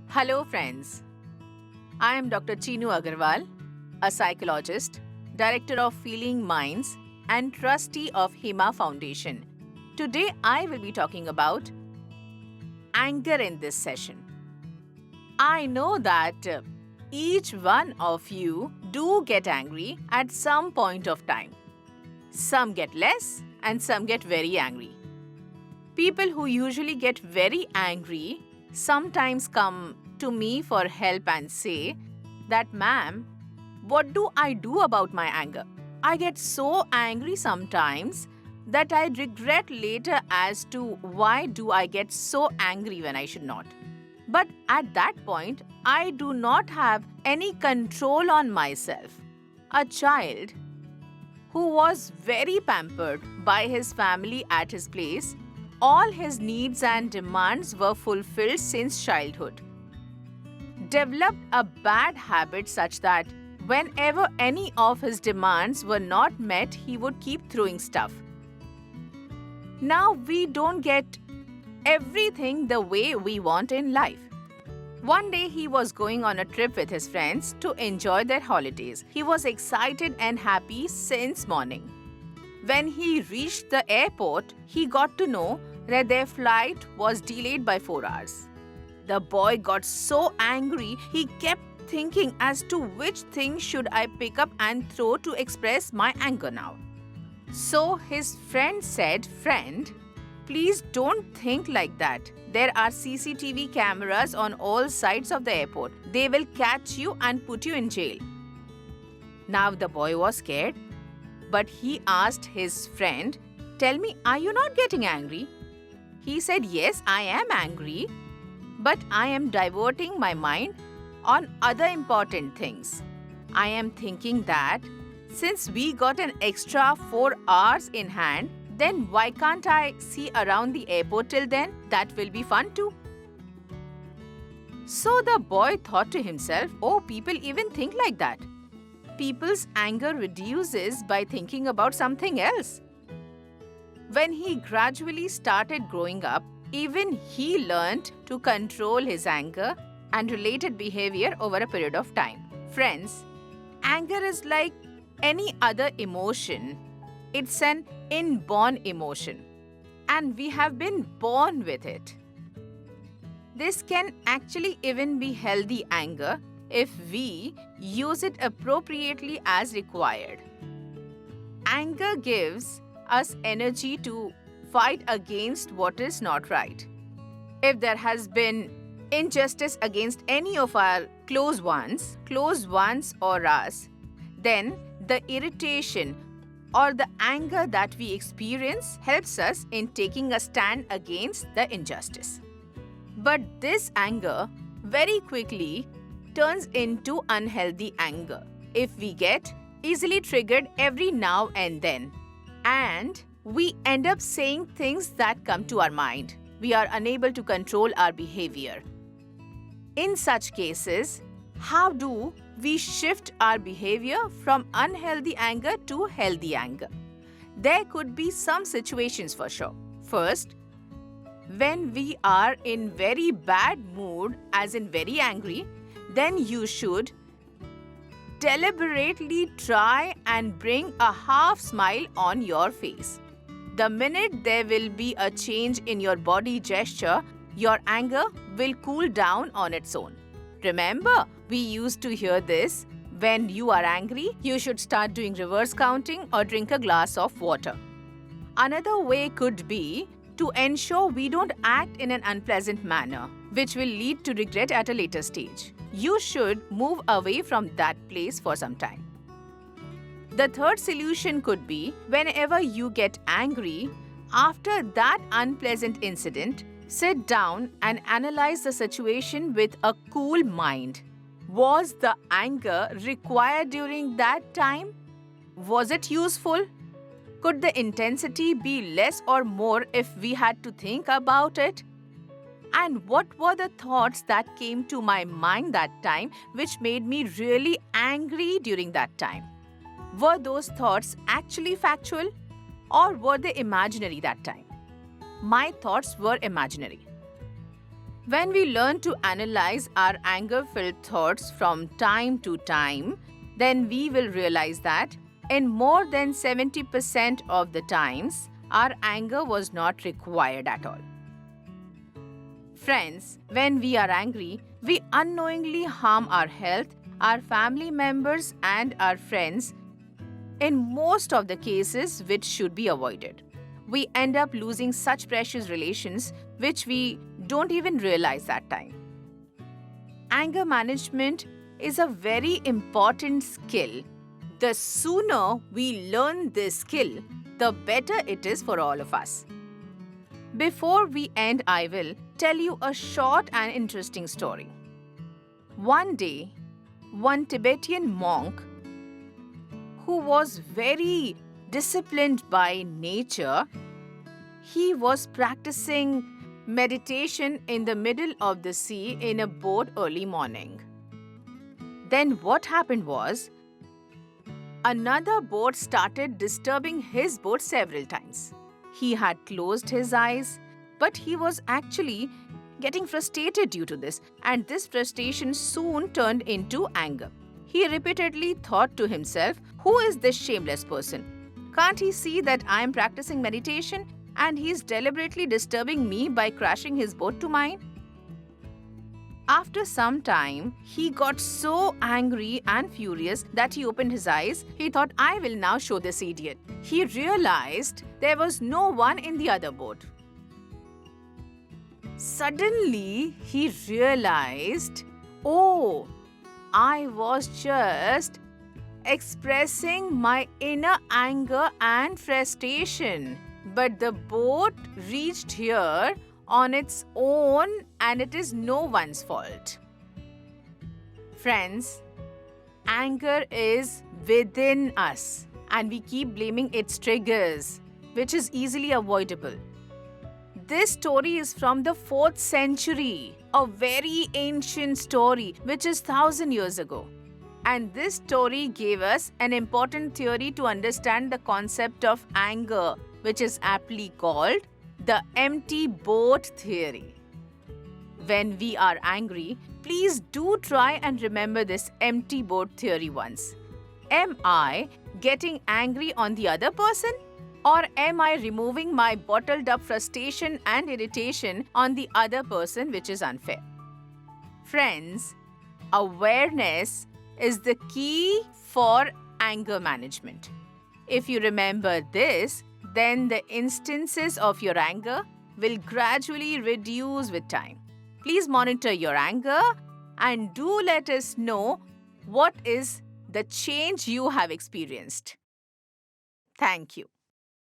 Hello, friends. I am Dr. Chinu Agrawal, a psychologist, director of Feeling Minds, and trustee of HIMA Foundation. Today, I will be talking about anger in this session. I know that each one of you do get angry at some point of time. Some get less and some get very angry. People who usually get very angry sometimes come to me for help and say that, ma'am, what do I do about my anger? I get so angry sometimes that I regret later as to why do I get so angry when I should not. But at that point, I do not have any control on myself. A child who was very pampered by his family at his place, all his needs and demands were fulfilled since childhood, developed a bad habit such that whenever any of his demands were not met, he would keep throwing stuff. Now we don't get everything the way we want in life. One day he was going on a trip with his friends to enjoy their holidays. He was excited and happy since morning. When he reached the airport, he got to know that their flight was delayed by 4 hours. The boy got so angry, he kept thinking as to which thing should I pick up and throw to express my anger now. So his friend said, "Friend, please don't think like that. There are CCTV cameras on all sides of the airport. They will catch you and put you in jail." Now the boy was scared, but he asked his friend, "Tell me, are you not getting angry?" He said, "Yes, I am angry, but I am diverting my mind on other important things. I am thinking that since we got an extra 4 hours in hand, then why can't I see around the airport till then? That will be fun too." So the boy thought to himself, "Oh, people even think like that. People's anger reduces by thinking about something else." When he gradually started growing up, even he learned to control his anger and related behavior over a period of time. Friends, anger is like any other emotion. It's an inborn emotion, and we have been born with it. This can actually even be healthy anger if we use it appropriately as required. Anger gives us energy to fight against what is not right. If there has been injustice against any of our close ones or us, then the irritation or the anger that we experience helps us in taking a stand against the injustice. But this anger very quickly turns into unhealthy anger if we get easily triggered every now and then. And we end up saying things that come to our mind. We are unable to control our behavior. In such cases, how do we shift our behavior from unhealthy anger to healthy anger? There could be some situations for sure. First, when we are in very bad mood, as in very angry, then you should deliberately try and bring a half smile on your face. The minute there will be a change in your body gesture, your anger will cool down on its own. Remember, we used to hear this: when you are angry, you should start doing reverse counting or drink a glass of water. Another way could be to ensure we don't act in an unpleasant manner, which will lead to regret at a later stage. You should move away from that place for some time. The third solution could be, whenever you get angry, after that unpleasant incident, sit down and analyze the situation with a cool mind. Was the anger required during that time? Was it useful? Could the intensity be less or more if we had to think about it? And what were the thoughts that came to my mind that time which made me really angry during that time? Were those thoughts actually factual or were they imaginary that time? My thoughts were imaginary. When we learn to analyze our anger-filled thoughts from time to time, then we will realize that in more than 70% of the times, our anger was not required at all. Friends, when we are angry, we unknowingly harm our health, our family members, and our friends in most of the cases which should be avoided. We end up losing such precious relations which we don't even realize that time. Anger management is a very important skill. The sooner we learn this skill, the better it is for all of us. Before we end, I will tell you a short and interesting story. One day, one Tibetan monk who was very disciplined by nature, he was practicing meditation in the middle of the sea in a boat early morning. Then what happened was, another boat started disturbing his boat several times. He had closed his eyes, but he was actually getting frustrated due to this, and this frustration soon turned into anger. He repeatedly thought to himself, "Who is this shameless person? Can't he see that I am practicing meditation and he is deliberately disturbing me by crashing his boat to mine?" After some time, he got so angry and furious that he opened his eyes. He thought, "I will now show this idiot." He realized there was no one in the other boat. Suddenly, he realized, "Oh, I was just expressing my inner anger and frustration. But the boat reached here on its own and it is no one's fault." Friends, anger is within us and we keep blaming its triggers, which is easily avoidable. This story is from the 4th century, a very ancient story which is 1000 years ago. And this story gave us an important theory to understand the concept of anger, which is aptly called the empty boat theory. When we are angry, please do try and remember this empty boat theory once. Am I getting angry on the other person? Or am I removing my bottled up frustration and irritation on the other person, which is unfair? Friends, awareness is the key for anger management. If you remember this, then the instances of your anger will gradually reduce with time. Please monitor your anger and do let us know what is the change you have experienced. Thank you.